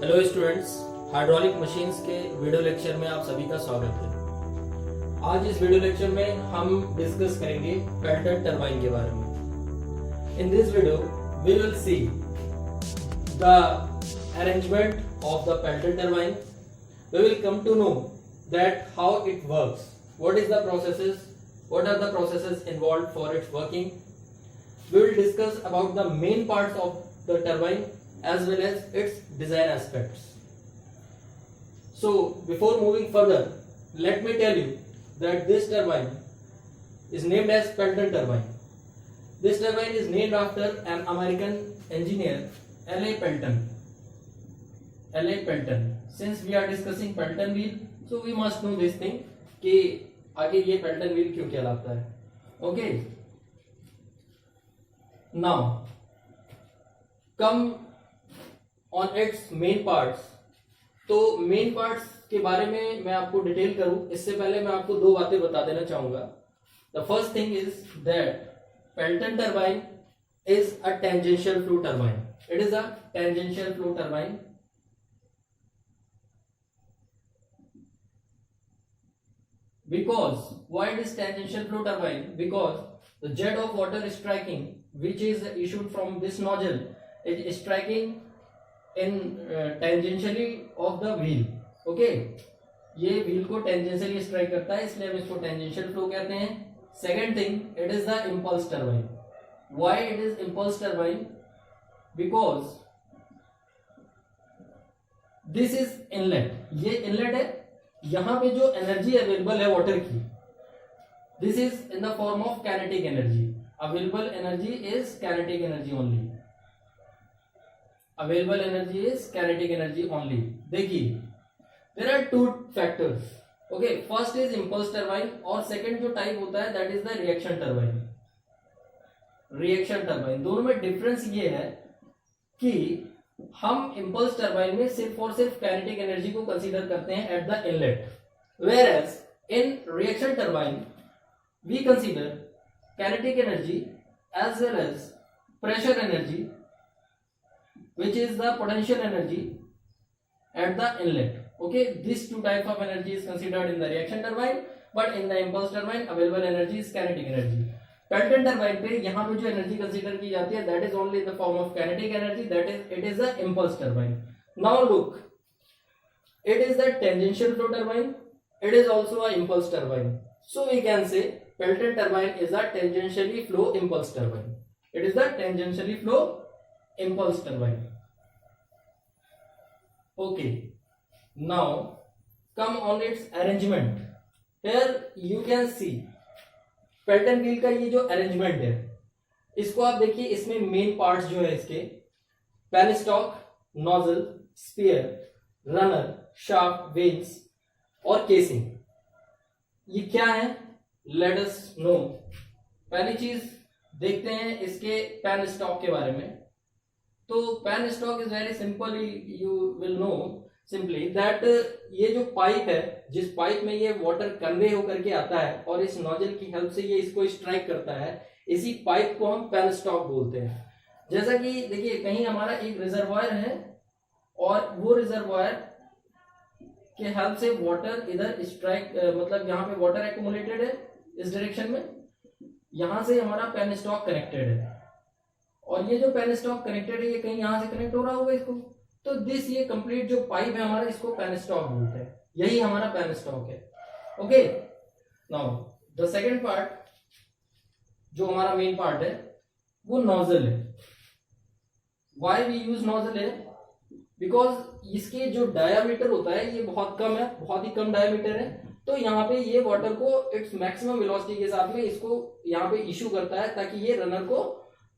Hello students, hydraulic machines के video lecture में आप सभी का स्वागत है। आज इस वीडियो लेक्चर में हम डिस्कस करेंगे पेल्टन टरबाइन के बारे में। In this video we will see the arrangement of the Pelton turbine. We will come to know that how it works, what is the processes, what are the processes involved for its working. We will discuss about the main parts of the turbine as well as its design aspects. So before moving further, let me tell you that this turbine is named as Pelton turbine. This turbine is named after an American engineer, L.A. Pelton. L.A. Pelton. Since we are discussing Pelton wheel, so we must know this thing कि आखिर ये Pelton wheel क्यों कहलाता है. Okay, now come on it's main parts. तो main parts के बारे में मैं आपको डिटेल करूं, इससे पहले मैं आपको दो बातें बता देना चाहूंगा. The first thing is that Pelton turbine is a tangential flow turbine. It is a tangential flow turbine. Because why it is tangential flow turbine? Because the jet of water striking, which is issued from this nozzle, is striking in tangentially of the wheel. Okay, ये wheel को tangentially strike करता है, इसलिए हम इसको tangential flow कहते हैं. Second thing, it is the impulse turbine. Why it is impulse turbine? Because this is inlet. ये inlet है. यहां पे जो एनर्जी अवेलेबल है वाटर की, this is in the form of kinetic energy. Available energy is kinetic energy only. Available energy is kinetic energy only. देखिए, there are two factors. Okay, first is impulse turbine और second जो type होता है that is the reaction turbine. Reaction turbine, दोनों में difference ये है कि हम इंपल्स टरबाइन में सिर्फ और सिर्फ काइनेटिक एनर्जी को कंसीडर करते हैं at the inlet, where as in reaction turbine we consider kinetic energy as well as pressure energy which is the potential energy at the inlet. Okay, this two type of energy is considered in the reaction turbine, but in the impulse turbine available energy is kinetic energy. Pelton turbine पे यहाँ पे जो energy consider की जाती है that is only in the form of kinetic energy, that is it is the impulse turbine. Now look, it is the tangential flow turbine, it is also a impulse turbine. So we can say Pelton turbine is a tangentially flow impulse turbine. It is the tangentially flow impulse turbine. Okay, now come on its arrangement. Here you can see Pelton wheel का ये जो arrangement है, इसको आप देखिए. इसमें main parts जो है इसके, penstock, nozzle, spear, runner, shaft, vanes और केसिंग. ये क्या है, लेट अस नो. पहली चीज देखते हैं इसके पेनस्टॉक के बारे में. तो penstock is very simple. You will know simply that ये जो पाइप है, जिस पाइप में ये वाटर कन्वे होकर के आता है और इस नोजल की हेल्प से ये इसको स्ट्राइक करता है, इसी पाइप को हम पेनस्टॉक बोलते हैं. जैसा कि देखिए, कहीं हमारा एक रिजर्वायर है और वो रिजर्वायर के हेल्प से वाटर इधर स्ट्राइक, मतलब यहाँ पे वाटर एक्यूमुलेटेड है इस डायरेक्शन में, यहां से हमारा पेनस्टॉक कनेक्टेड है और ये जो पेनस्टॉक कनेक्टेड है ये कहीं यहां से कनेक्ट हो रहा होगा इसको. तो दिस ये कंप्लीट जो पाइप है हमारा, इसको पेनस्टॉक बोलते हैं. यही हमारा पेनस्टॉक है. Okay, now the second part जो हमारा मेन पार्ट है वो नोजल है. व्हाई वी यूज नोजल है, बिकॉज इसके जो डायामीटर होता है ये बहुत कम है, बहुत ही कम डायामीटर है. तो यहाँ पे ये वाटर को इट्स मैक्सिमम वेलोसिटी के साथ में इसको यहाँ पे इशू करता है ताकि ये रनर को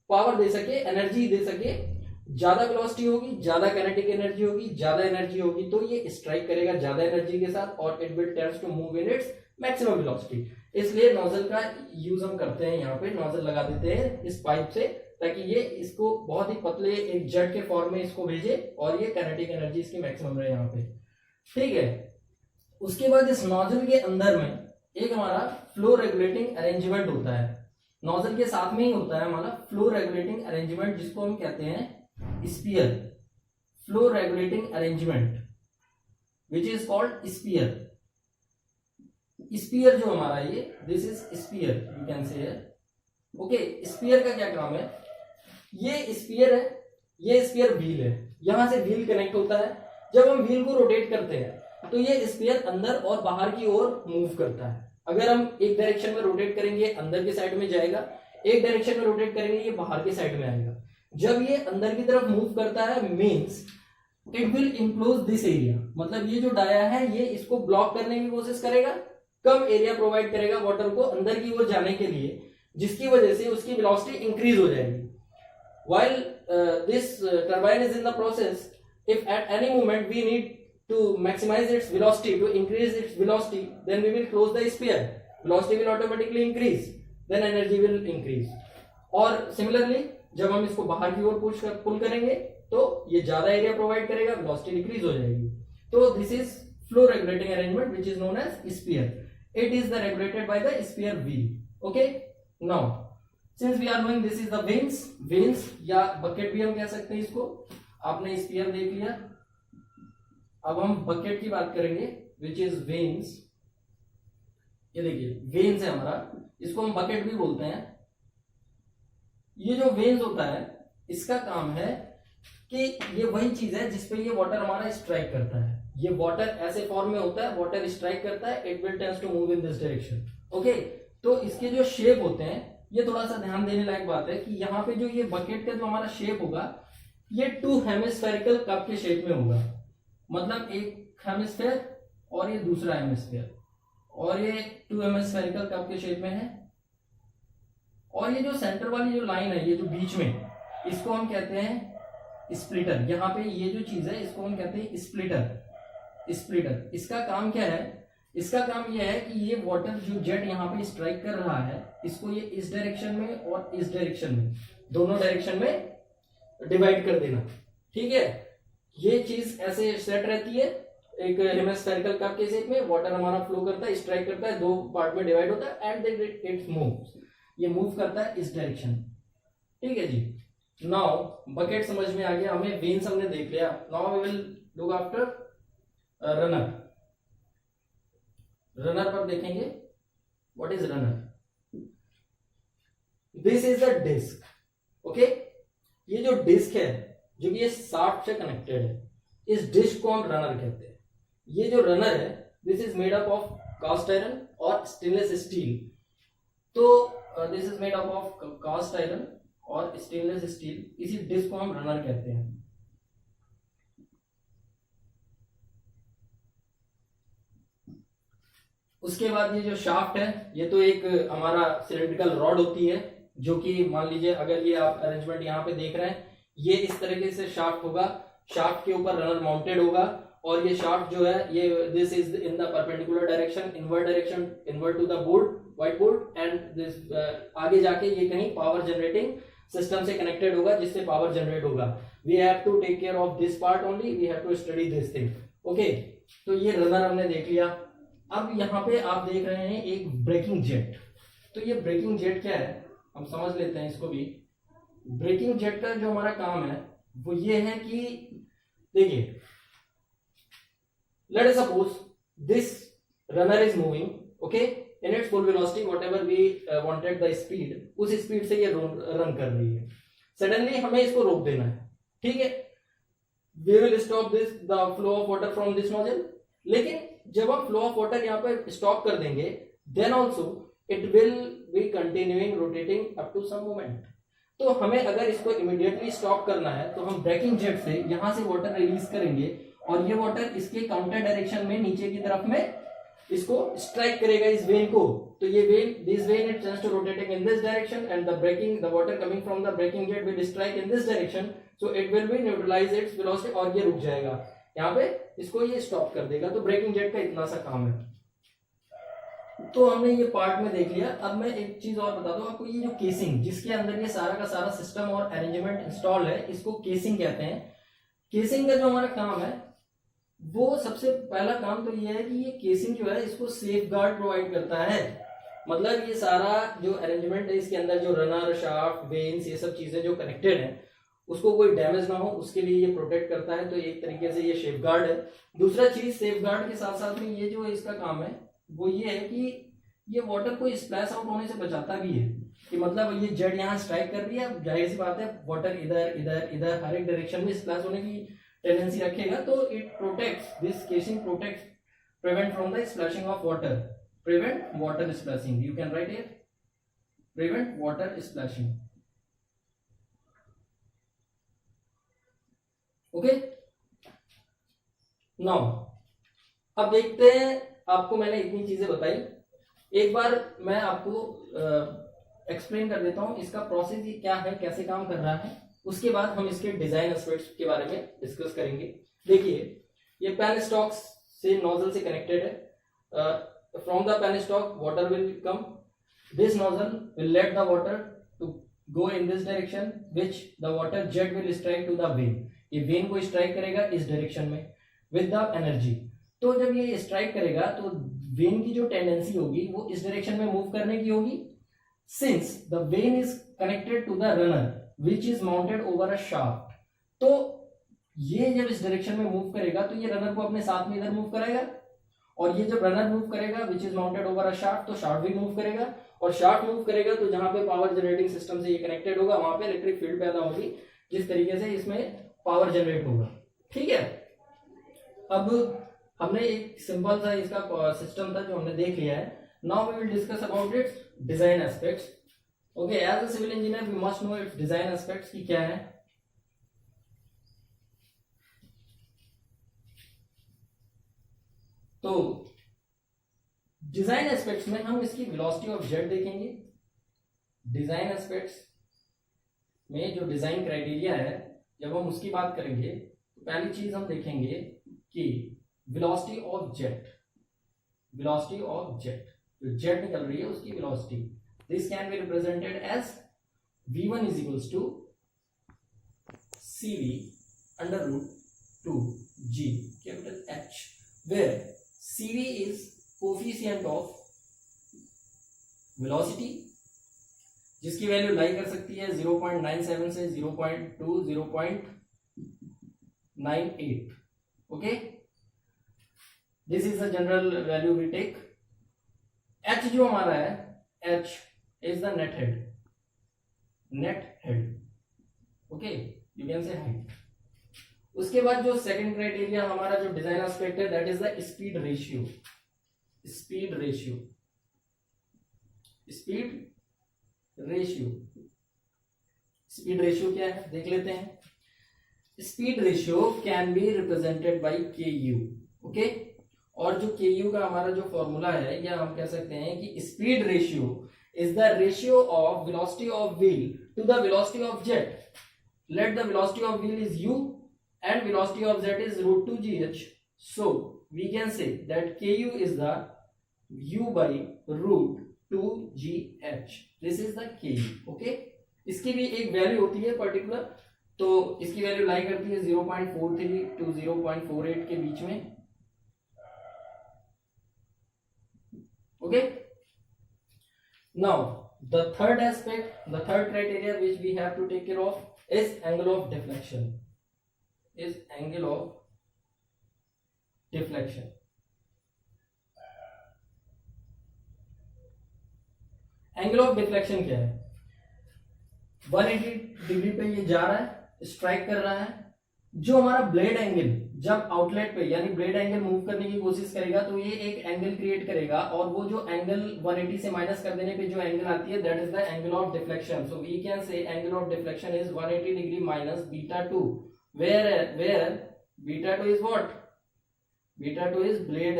पावर दे सके, एनर्जी दे सके. ज्यादा वेलोसिटी होगी, ज्यादा काइनेटिक एनर्जी होगी, ज्यादा एनर्जी होगी तो ये स्ट्राइक करेगा ज्यादा एनर्जी के साथ और it will tends to move in its maximum velocity. इसलिए नोजल का यूज हम करते हैं. यहाँ पे नोजल लगा देते हैं इस पाइप से ताकि ये इसको बहुत ही पतले एक जेट के फॉर्म में इसको भेजे और ये काइनेटिक एनर्जी इसकी मैक्सिमम रहे यहाँ पे. ठीक है, उसके बाद इस नोजल के अंदर में एक हमारा फ्लो रेगुलेटिंग अरेंजमेंट होता है. नोजल के साथ में ही होता है हमारा फ्लो रेगुलेटिंग अरेंजमेंट, जिसको हम कहते हैं spear. Flow regulating arrangement which is called spear. Spear जो हमारा ये this is spear you can say. Okay, spear का क्या काम है? ये स्पीयर है, ये स्पीयर व्हील है, यहां से व्हील कनेक्ट होता है। जब हम व्हील को रोटेट करते हैं तो ये स्पीयर अंदर और बाहर की ओर मूव करता है। अगर हम एक डायरेक्शन में रोटेट करेंगे अंदर की साइड में जाएगा, एक डायरेक्शन में रोटेट करेंगे ये बाहर की साइड में आएगा। जब ये अंदर की तरफ मूव करता है means it will enclose this area, मतलब ये जो डाया है ये इसको ब्लॉक करने की कोशिश करेगा, कम एरिया प्रोवाइड करेगा वाटर को अंदर की ओर जाने के लिए, जिसकी वजह से उसकी वेलोसिटी इंक्रीज हो जाएगी। While this turbine is in the process, if at any moment we need to maximize its velocity, to increase its velocity, then we will close the sphere. Velocity will automatically increase, then energy will increase. और similarly, जब हम इसको बाहर की ओर पुल करेंगे तो ये ज्यादा एरिया प्रोवाइड करेगा, वेलोसिटी डिक्रीज हो जाएगी। तो this is flow regulating arrangement which is known as spear. It is the regulated by the spear wheel. Okay, now since we are knowing this is the vanes या bucket भी हम कह सकते हैं इसको। आपने स्पीयर देख लिया, अब हम बकेट की बात करेंगे विच इज वेन्स। ये देखिए वेन्स है हमारा, इसको हम बकेट भी बोलते हैं। ये जो वेन्स होता है इसका काम है कि ये वही चीज है जिसपे ये वाटर हमारा स्ट्राइक करता है। ये वाटर ऐसे फॉर्म में होता है, वाटर स्ट्राइक करता है, it will tends to move in this direction. Okay, तो इसके जो शेप होते हैं ये थोड़ा सा ध्यान देने लायक बात है कि यहाँ पे जो ये बकेट का जो हमारा शेप होगा ये 2 हेमिस्फेरिकल कप के शेप में होगा। मतलब एक हेमिस्फेयर और ये दूसरा हेमिस्फेयर, और ये 2 हेमिस्फेरिकल कप के शेप में है। और ये जो सेंटर वाली जो लाइन है, ये जो बीच में, इसको हम कहते हैं स्प्लिटर। यहाँ पे ये जो चीज है इसको हम कहते हैं स्प्लिटर। इसका काम क्या है? इसका काम यह है कि ये वाटर जो जेट यहाँ पे स्ट्राइक कर रहा है इसको ये इस डायरेक्शन में और इस डायरेक्शन में, दोनों डायरेक्शन में डिवाइड कर देना। ठीक है, ये चीज ऐसे सेट रहती है एक हेमिस्फेरिकल कप के शेप में, वाटर हमारा फ्लो करता है, स्ट्राइक करता है, 2 पार्ट में डिवाइड होता है एंड इट मूव्स, ये मूव करता है इस डायरेक्शन। ठीक है जी। नाउ बकेट समझ में आ गया हमें, वेन्स हमने देख लिया। Now we will look after runner. Runner पर देखेंगे what is runner. This is the disc. Okay, ये जो डिस्क है जो कि ये शाफ्ट से कनेक्टेड है, इस डिस्क को हम रनर कहते हैं। ये जो रनर है this is made up of cast iron और स्टेनलेस स्टील। तो this is made up of cast iron और स्टेनलेस स्टील। इसी डिस्क को हम रनर कहते हैं। उसके बाद ये जो शाफ्ट है ये तो एक हमारा सिलेंड्रिकल रॉड होती है, जो कि मान लीजिए अगर ये आप अरेंजमेंट यहाँ पे देख रहे हैं, ये इस तरीके से शाफ्ट होगा, शाफ्ट के ऊपर रनर माउंटेड होगा, और ये शाफ्ट जो है ये this is in the perpendicular direction, invert to the board, white board, and this आगे जाके ये कहीं पावर जनरेटिंग सिस्टम से कनेक्टेड होगा जिससे पावर जनरेट होगा। We have to take care of this part only, we have to study this thing. Okay, तो ये रनर हमने देख लिया। अब यहाँ पे आप देख रहे हैं एक ब्रेकिंग जेट। तो ये ब्रेकिंग जेट क्या है हम समझ लेते हैं इसको भी। ब्रेकिंग जेट का जो हमारा काम है वो ये है कि देखिए, let us suppose this runner is moving, okay, in its full velocity, whatever we wanted the speed, उस स्पीड से ये रन कर रही है। सडनली हमें इसको रोक देना है। ठीक है, we will stop this the flow of water from this nozzle. लेकिन जब हम फ्लो ऑफ वाटर यहाँ पे स्टॉप कर देंगे then also it will be continuing rotating up to some moment. तो हमें अगर इसको इमीडिएटली स्टॉप करना है तो हम ब्रेकिंग जेट से यहाँ से वाटर रिलीज करेंगे और ये वाटर इसके काउंटर डायरेक्शन में नीचे की तरफ में इसको स्ट्राइक करेगा इस वेन को। तो ये vane, this vane it turns to rotating in this direction and the water coming from the breaking jet will strike in this direction, so it will be neutralize its velocity और ये रुक जाएगा यहाँ पे, इसको ये स्टॉप कर देगा। तो ब्रेकिंग जेट का इतना सा काम है। तो हमने ये पार्ट में देख लिया। अब मैं एक चीज और बता दूं आपको, ये जो केसिंग जिसके अंदर ये सारा का सारा सिस्टम और अरेंजमेंट इंस्टॉल है इसको केसिंग कहते हैं। केसिंग का जो हमारा काम है वो सबसे पहला काम तो ये है कि ये केसिंग जो है इसको सेफ गार्ड प्रोवाइड करता है। मतलब ये सारा जो अरेंजमेंट है इसके अंदर जो रनर, शाफ्ट, वेन्स, ये सब चीजें जो कनेक्टेड है उसको कोई डैमेज ना हो उसके लिए ये प्रोटेक्ट करता है, तो एक तरीके से ये सेफगार्ड है। दूसरा चीज सेफगार्ड के साथ साथ में ये जो इसका काम है वो ये है कि ये वाटर को स्प्लैश आउट होने से बचाता भी है, कि मतलब ये जेट यहाँ स्ट्राइक कर रही है, जाहिर सी बात है वाटर इधर इधर इधर हर एक डायरेक्शन में स्प्लैश होने की टेंडेंसी रखेगा, तो it protects this casing protects prevent from the splashing of water, prevent water splashing, you can write here prevent water splashing, okay now अब देखते हैं, आपको मैंने इतनी चीजें बताई, एक बार मैं आपको एक्सप्लेन कर देता हूं इसका प्रोसेस ये क्या है, कैसे काम कर रहा है, उसके बाद हम इसके डिजाइन एस्पेक्ट्स के बारे में डिस्कस करेंगे। देखिए ये पेन स्टॉक्स से नोजल से कनेक्टेड है, from the penstock water will come, this nozzle will let the water to go in this direction which the water jet will strike to the vane, ये vane को strike करेगा इस direction में with the energy. तो जब ये strike करेगा तो वेन की जो टेंडेंसी होगी वो इस डायरेक्शन में मूव करने की होगी, since the vane is connected to the runner which is mounted over a shaft, तो ये जब इस डायरेक्शन में मूव करेगा तो ये रनर को अपने साथ में इधर मूव कराएगा, और ये जब रनर मूव करेगा विच is mounted over a shaft, तो शाफ्ट भी मूव करेगा, और शाफ्ट मूव करेगा तो जहां पे पावर जनरेटिंग सिस्टम से ये कनेक्टेड होगा वहां पे इलेक्ट्रिक फील्ड पैदा होगी, जिस तरीके से इसमें पावर जनरेट होगा। ठीक है, अब हमने एक सिंपल सा इसका सिस्टम था जो हमने देख लिया है, now we will discuss about its design aspects. Okay, as a civil engineer we must know its design aspects की क्या है। तो डिजाइन एस्पेक्ट्स में हम इसकी वेलोसिटी ऑफ जेट देखेंगे, डिजाइन एस्पेक्ट्स में जो डिजाइन क्राइटेरिया है जब हम उसकी बात करेंगे तो पहली चीज हम देखेंगे कि velocity of jet, velocity of jet, जो जेट निकल रही है उसकी velocity, this can be represented as v1 is equals to cv under root 2g capital H, where cv is coefficient of velocity जिसकी वैल्यू लाई कर सकती है 0.97 से 0.2 0.98। Okay, this is the general value we take. h जो हमारा है, h is the net head, net head, okay, you can से height. उसके बाद जो सेकंड क्राइटेरिया हमारा जो डिजाइन एस्पेक्ट है that is the speed ratio, speed ratio, speed ratio, speed ratio क्या है देख लेते हैं। Speed ratio can be represented by Ku, okay, और जो Ku का हमारा जो फॉर्मूला है या हम कह सकते हैं कि speed ratio is the ratio of velocity of wheel to the velocity of jet, let the velocity of wheel is u and velocity of jet is root 2 gh, so we can say that Ku is the u by root 2 gh, this is the Ku, okay। इसकी भी एक value होती है particular, तो इसकी value लाई करती है 0.43 to 0.48 के बीच में, okay. Now the third aspect, the third criteria which we have to take care of is angle of deflection, is angle of deflection। Angle of deflection क्या है, 180 डिग्री पे ये जा रहा है, स्ट्राइक कर रहा है, जो हमारा ब्लेड एंगल जब आउटलेट पे यानी ब्लेड एंगल मूव करने की कोशिश करेगा तो ये एक एंगल क्रिएट करेगा, और वो जो एंगल 180 से माइनस कर देने पे जो एंगल आती है that is the angle of deflection. So we can say angle of deflection is 180 degree minus beta 2, where beta 2 is what, beta 2 is blade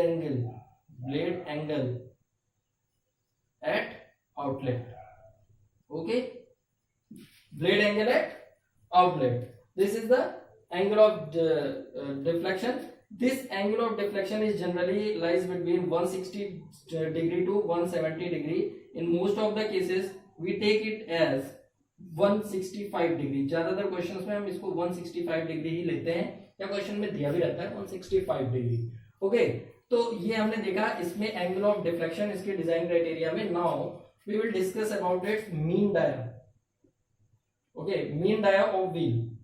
angle at outlet, okay, blade angle at outlet, this is the angle of deflection। this angle of deflection is generally lies between 160 degree to 170 degree, in most of the cases we take it as 165 degree, ज्यादातर questions में हम इसको 165 degree ही लेते हैं, या question में दिया भी रहता है 165 डिग्री, ओके। तो ये हमने देखा इसमें एंगल ऑफ डिफ्लेक्शन इसके डिजाइन क्राइटेरिया में। Now we will discuss about its mean dia, okay, mean dia of wheel.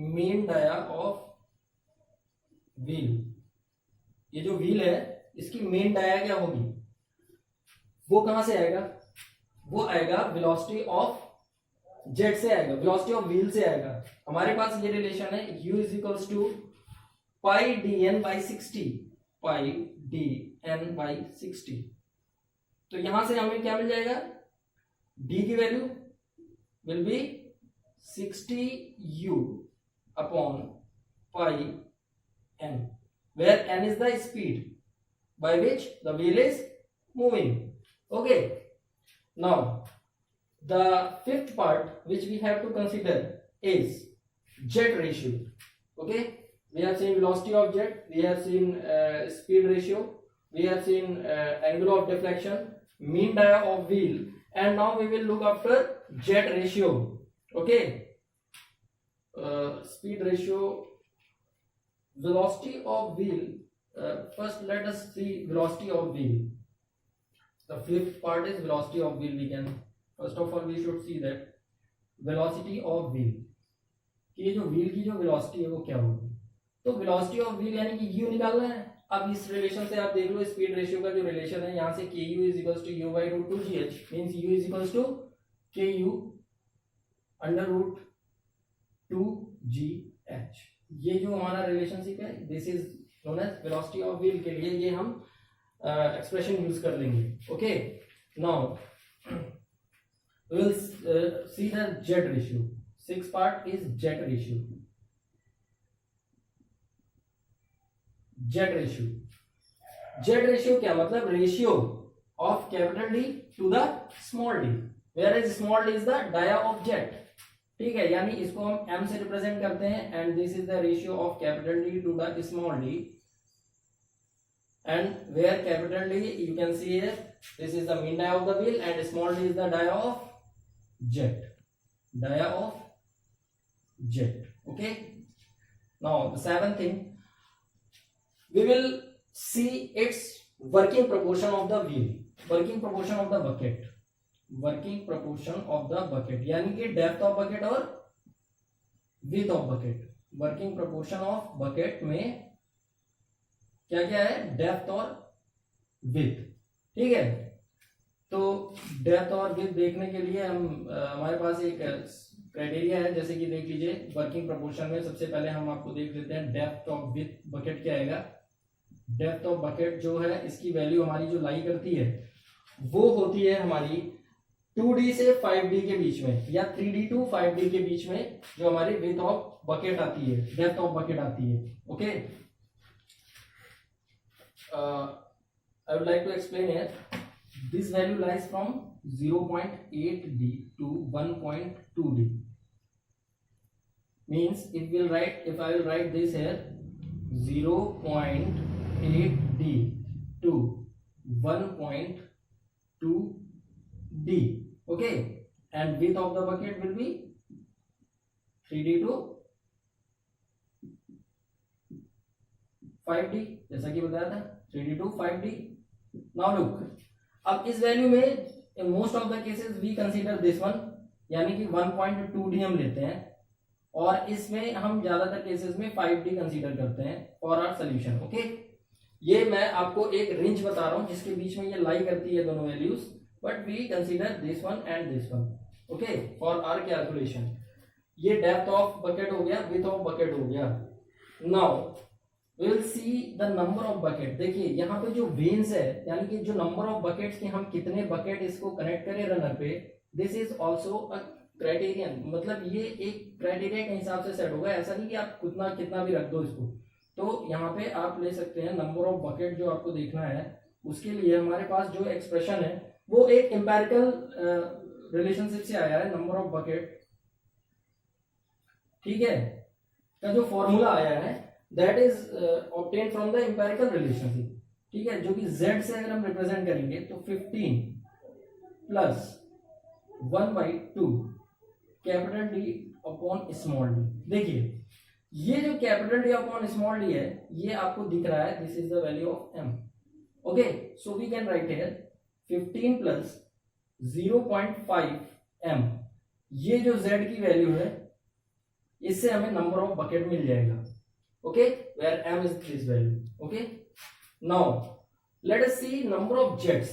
Main dia of wheel, ये जो व्हील है इसकी मेन डाया क्या होगी, वो कहां से आएगा, वो आएगा वेलोसिटी ऑफ जेट से आएगा, वेलोसिटी ऑफ व्हील से आएगा। हमारे पास ये रिलेशन है u is equals to pi d n by 60, pi d n by 60। तो यहां से हमें क्या मिल जाएगा, d की value will be 60u upon pi n, where n is the speed by which the wheel is moving. Okay, now the fifth part which we have to consider is jet ratio. Okay, we have seen velocity of jet, we have seen speed ratio, we have seen angle of deflection, mean dia of wheel, and now we will look after jet ratio. Okay, speed ratio, velocity of wheel. First let us see velocity of wheel. The fifth part is velocity of wheel. We can first of all we should see that velocity of wheel, कि ये जो wheel की जो velocity है वो क्या होगी। तो वेलोसिटी ऑफ व्हील यानी कि u निकालना है। अब इस रिलेशन से आप देख लो स्पीड रेशियो का जो रिलेशन है, यहाँ से ku is equals to u by root 2gh, means u is equals to ku under root 2gh। ये जो हमारा रिलेशनशिप है this is known as velocity of wheel. के लिए ये हम एक्सप्रेशन यूज कर लेंगे। Okay, now we will see the jet ratio. Sixth part is jet ratio. Jet ratio. Jet ratio क्या मतलब, ratio of capital D to the small d, whereas small d is the dia of jet। ठीक है, यानी इसको हम m से represent करते हैं, and this is the ratio of capital D to the small d, and where capital D you can see here, this is the mean dia of the wheel and small d is the dia of jet, dia of jet। Okay, now the seventh thing, we will see its working proportion of the wheel, working proportion of the bucket, working proportion of the bucket यानी कि depth of bucket और width of bucket. Working proportion of bucket में क्या क्या है, depth और width. ठीक है, तो डेप्थ और विड्थ देखने के लिए हम हमारे पास एक क्राइटेरिया है, जैसे कि देख लीजिए वर्किंग प्रोपोर्शन में सबसे पहले हम आपको देख लेते हैं डेप्थ ऑफ विथ बकेट क्या आएगा। डेप्थ ऑफ बकेट जो है इसकी वैल्यू हमारी जो लाई करती है वो होती है हमारी 2D से 5D के बीच में, या 3D टू 5D के बीच में जो हमारी विथ ऑफ बकेट आती है, डेप्थ ऑफ बकेट आती है। Okay, I would like to explain here. This value lies from 0.8D to 1.2D. Means if I will write this here, 0.8D to 1.2D. Okay, and width of the bucket will be 3D to 5D, जैसा कि बताया था 3D to 5D। Now look, अब इस value में in most of the cases we consider this one, यानी कि 1.2D हम लेते हैं, और इसमें हम ज्यादातर केसेस में 5D कंसीडर करते हैं फॉर आवर सोल्यूशन। ओके, ये मैं आपको एक रेंज बता रहा हूं जिसके बीच में ये लाई करती है दोनों values, but we consider this one and this one. Okay, for our calculation. ये डेप्थ ऑफ बकेट हो गया, विड्थ ऑफ बकेट हो गया। Now we'll see the number of bucket। देखिए यहाँ पे जो वेन्स है, यानी कि जो नंबर ऑफ बकेट्स के हम कितने बकेट इसको कनेक्ट करें रनर पे, this is also a criterion. मतलब ये एक क्राइटेरिया के हिसाब से सेट होगा, ऐसा नहीं कि आप कितना भी रख दो इसको। तो यहाँ पे आप ले सकते हैं नंबर ऑफ बकेट जो आपको देखना है, उसके लिए हमारे पास जो एक्सप्रेशन है वो एक एम्पेरिकल रिलेशनशिप से आया है। नंबर ऑफ बकेट, ठीक है, का जो फॉर्मूला आया है that is obtain from the empirical relationship. ठीक है, जो कि z से अगर हम रिप्रेजेंट करेंगे तो 15 plus 1/2 capital D upon small d। देखिए ये जो capital D upon small d है ये आपको दिख रहा है, this is the value of m। Okay, so we can write here 15 plus 0.5 m। ये जो z की वैल्यू है इससे हमें नंबर ऑफ बकेट मिल जाएगा। Okay, where m is this value. Okay, now let us see number of jets.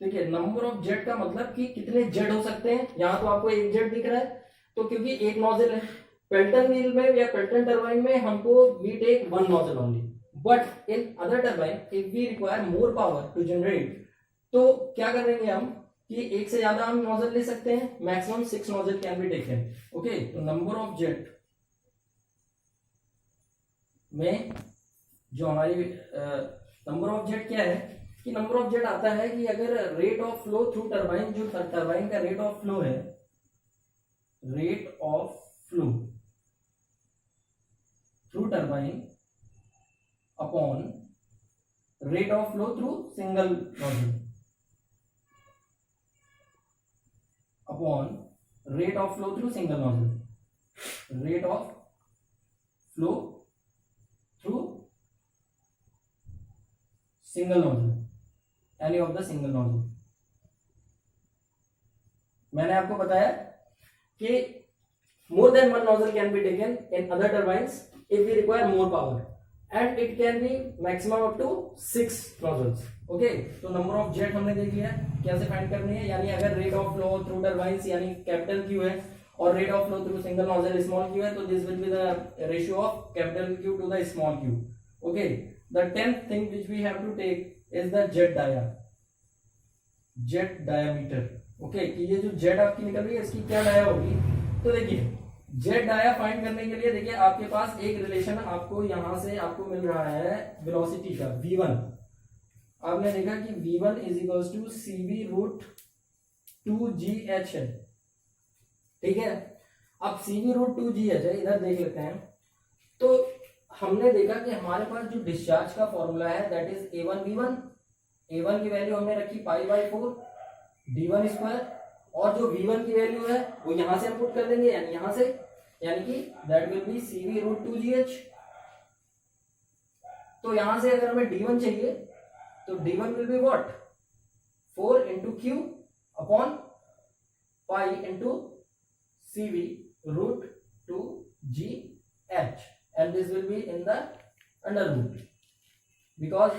देखिए number of jet का मतलब कि कितने जेट हो सकते हैं। यहां तो आपको एक जेट दिख रहा है, तो क्योंकि एक नोजल है। पेल्टन व्हील में या पेल्टन टरबाइन में हमको we take one nozzle only, but in other turbine if we require more power to generate, तो क्या करेंगे हम कि एक से ज्यादा हम नोजल ले सकते हैं, maximum 6 nozzle can be taken. Okay, तो नंबर ऑफ जेट में जो हमारी नंबर ऑफ जेट क्या है कि नंबर ऑफ जेट आता है कि अगर rate of flow through turbine, जो टरबाइन का रेट ऑफ फ्लो है, rate of flow through turbine upon rate of flow through single nozzle upon rate of flow through single nozzle, rate of flow through single nozzle, any of the single nozzle. मैंने आपको बताया कि more than one nozzle can be taken in other turbines if we require more power, and it can be maximum up to 6 nozzles. Okay, तो number of jet हमने देख लिया, कैसे find करनी है। यानी अगर rate of flow through turbines यानी कैपिटल क्यू है और rate of flow through single nozzle small Q है, तो this will be the ratio of capital Q to the small Q. Okay, the 10th thing which we have to take is the jet diameter. Okay, कि ये जो jet आपकी निकल रही है इसकी क्या डाया होगी। तो देखिए जेट डाया फाइंड करने के लिए देखिए आपके पास एक रिलेशन आपको यहां से आपको मिल रहा है वेलोसिटी का v1। आपने देखा कि v1 is equals to cv root 2gh है, ठीक है। अब cv रूट 2gh है, इधर देख लेते हैं। तो हमने देखा कि हमारे पास जो डिस्चार्ज का फॉर्मूला है दैट इज a1v1। a1 की वैल्यू हमने रखी π/4 d1 स्क्वायर, और जो v1 की वैल्यू है वो यहां से हम पुट कर देंगे, यानी यहां से, यानी कि that will be cv root 2gh। तो यहां से अगर हमें d1 चाहिए तो d1 will be what 4 into Q upon pi into cv root 2gh, and this will be in the under root, because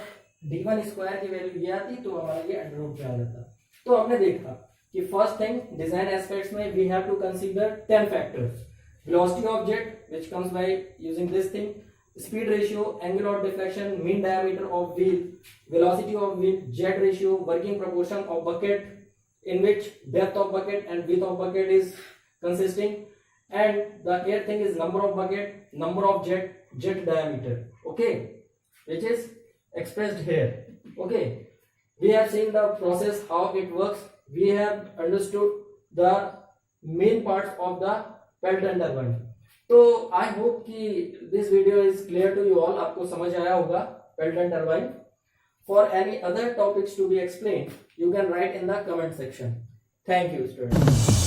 d1 square की वैल्यू ये आती तो हमारा ये अंडर रूट पे आ जाता। तो हमने देखा कि फर्स्ट थिंग डिजाइन एस्पेक्ट्स में we have to consider 10 factors. Velocity of jet which comes by using this thing, speed ratio, angle of deflection, mean diameter of wheel, velocity of wheel, jet ratio, working proportion of bucket in which depth of bucket and width of bucket is consisting, and the air thing is number of bucket, number of jet diameter, okay, which is expressed here. Okay, we have seen the process how it works, we have understood the main parts of the Pelton turbine. तो I hope कि this video is clear to you all, आपको समझ आया होगा Pelton turbine. For any other topics to be explained, you can write in the comment section. Thank you, students.